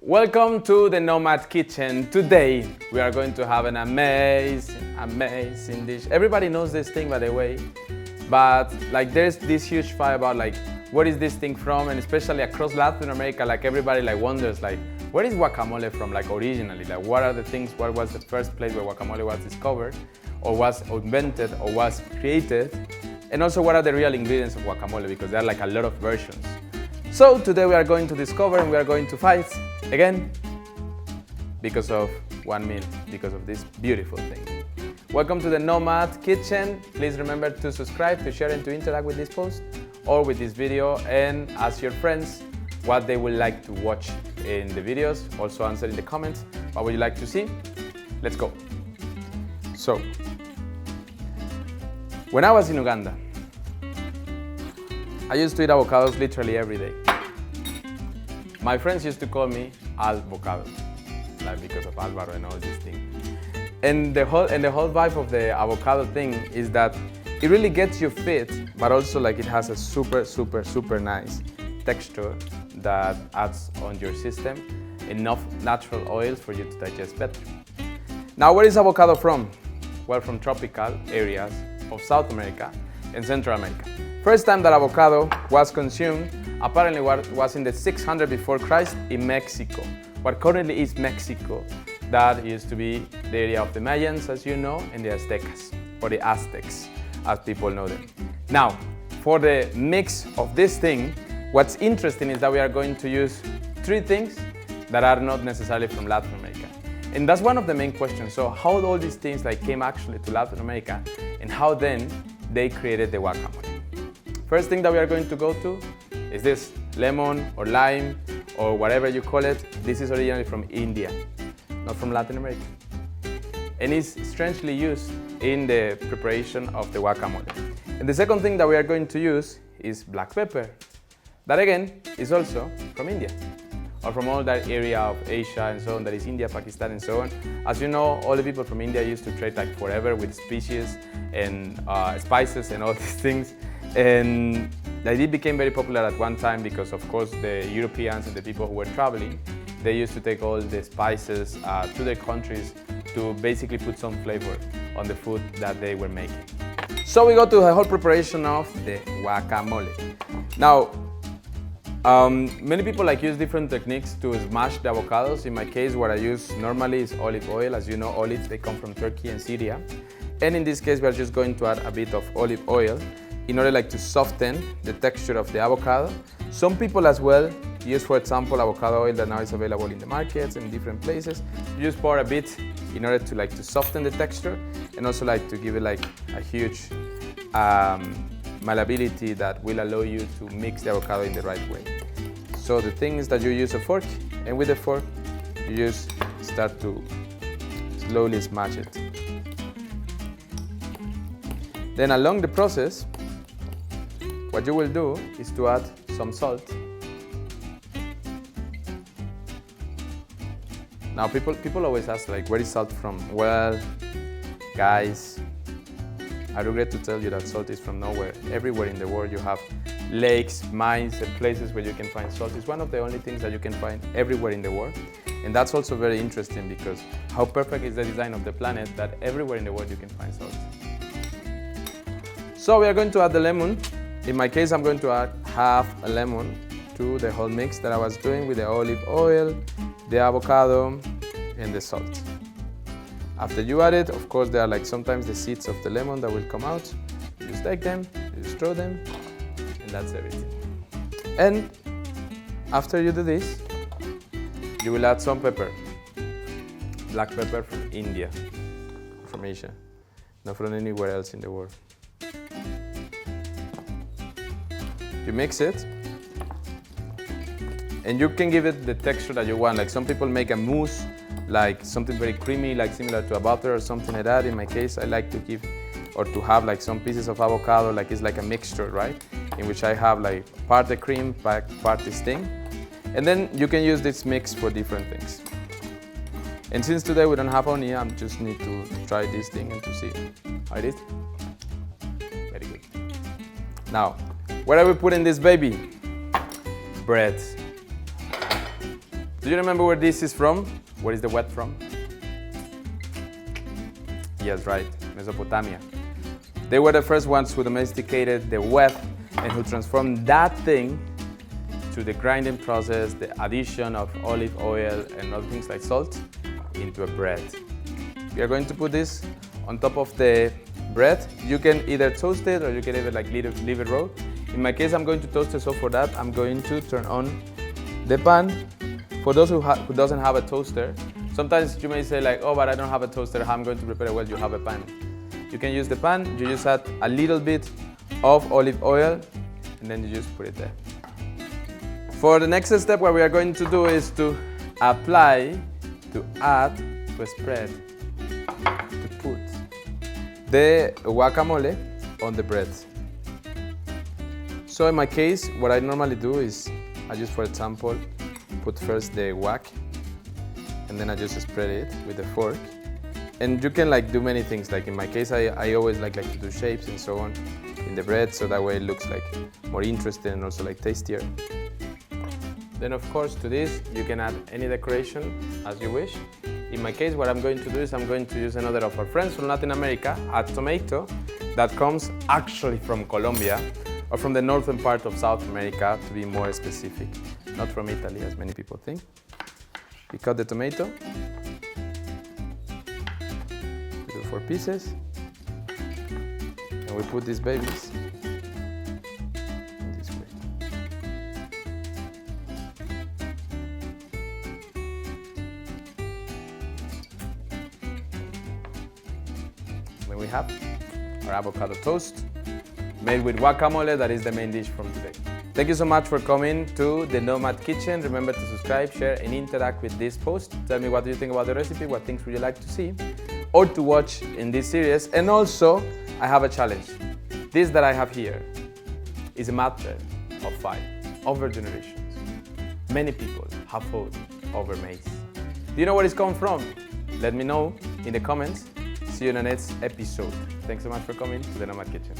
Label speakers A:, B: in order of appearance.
A: Welcome to the Nomad Kitchen. Today we are going to have an amazing dish. Everybody knows this thing, by the way, but like there's this huge fight about like where is this thing from, and especially across Latin America, like everybody like wonders like where is guacamole from, like originally, like what are the things, what was the first place where guacamole was discovered or was invented or was created, and also what are the real ingredients of guacamole, because there are like a lot of versions. So today we are going to discover and we are going to fight again because of one meal, because of this beautiful thing. Welcome to the Nomad Kitchen. Please remember to subscribe, to share and to interact with this post or with this video, and ask your friends what they would like to watch in the videos. Also answer in the comments what would you like to see. Let's go. So, when I was in Uganda, I used to eat avocados literally every day. My friends used to call me Avocado, like because of Alvaro and all this thing. And the whole vibe of the avocado thing is that it really gets you fit, but also like it has a super nice texture that adds on your system enough natural oils for you to digest better. Now, where is avocado from? Well, from tropical areas of South America and Central America. First time that avocado was consumed apparently was in the 600 before Christ in Mexico. What currently is Mexico, that used to be the area of the Mayans, as you know, and the Aztecas, or the Aztecs, as people know them. Now, for the mix of this thing, what's interesting is that we are going to use three things that are not necessarily from Latin America. And that's one of the main questions. So how all these things like came actually to Latin America, and how then they created the guacamole. First thing that we are going to go to is this lemon or lime or whatever you call it. This is originally from India, not from Latin America. And it's strangely used in the preparation of the guacamole. And the second thing that we are going to use is black pepper. That again is also from India, or from all that area of Asia and so on, that is India, Pakistan and so on. As you know, all the people from India used to trade like forever with species and spices and all these things. And it became very popular at one time because, of course, the Europeans and the people who were traveling, they used to take all the spices to their countries to basically put some flavor on the food that they were making. So we go to the whole preparation of the guacamole. Now, many people like use different techniques to smash the avocados. In my case, what I use normally is olive oil. As you know, olives, they come from Turkey and Syria. And in this case, we are just going to add a bit of olive oil in order like to soften the texture of the avocado. Some people as well use, for example, avocado oil that now is available in the markets and in different places. You just pour a bit in order to like to soften the texture, and also like to give it like a huge malleability that will allow you to mix the avocado in the right way. So the thing is that you use a fork, and with the fork you just start to slowly smash it. Then along the process, what you will do is to add some salt. Now people always ask like, where is salt from? Well, guys, I regret to tell you that salt is from nowhere. Everywhere in the world you have lakes, mines, and places where you can find salt. It's one of the only things that you can find everywhere in the world. And that's also very interesting, because how perfect is the design of the planet that everywhere in the world you can find salt. So we are going to add the lemon. In my case, I'm going to add half a lemon to the whole mix that I was doing with the olive oil, the avocado, and the salt. After you add it, of course, there are like sometimes the seeds of the lemon that will come out. You just take them, you just throw them, and that's everything. And after you do this, you will add some pepper. Black pepper from India, from Asia, not from anywhere else in the world. You mix it, and you can give it the texture that you want. Like some people make a mousse, like something very creamy, like similar to a butter or something like that. In my case, I like to give or to have like some pieces of avocado, like it's like a mixture, right? In which I have like part the cream, part this thing. And then you can use this mix for different things. And since today we don't have honey, I just need to try this thing and to see how it is. Very good. Now, what are we putting this baby? Bread. Do you remember where this is from? Where is the wheat from? Yes, right, Mesopotamia. They were the first ones who domesticated the wheat and who transformed that thing to the grinding process, the addition of olive oil and other things like salt into a bread. We are going to put this on top of the bread. You can either toast it or you can either like leave it raw. In my case, I'm going to toast it, so for that, I'm going to turn on the pan. For those who doesn't have a toaster, sometimes you may say like, oh, but I don't have a toaster, how I'm going to prepare it? Well, you have a pan. You can use the pan, you just add a little bit of olive oil, and then you just put it there. For the next step, what we are going to do is to apply, to add, to spread, to put the guacamole on the bread. So in my case, what I normally do is, I just, for example, put first the guac, and then I just spread it with a fork. And you can like do many things. Like in my case, I always like to do shapes and so on in the bread, so that way it looks like more interesting and also like tastier. Then of course to this, you can add any decoration as you wish. In my case, what I'm going to do is I'm going to use another of our friends from Latin America, a tomato that comes actually from Colombia, or from the northern part of South America, to be more specific. Not from Italy, as many people think. We cut the tomato. We do 4 pieces. And we put these babies in this way. Then we have our avocado toast, made with guacamole. That is the main dish from today. Thank you so much for coming to the Nomad Kitchen. Remember to subscribe, share, and interact with this post. Tell me what do you think about the recipe, what things would you like to see or to watch in this series. And also, I have a challenge. This that I have here is a matter of 5 over generations. Many people have fought over maize. Do you know where it's come from? Let me know in the comments. See you in the next episode. Thanks so much for coming to the Nomad Kitchen.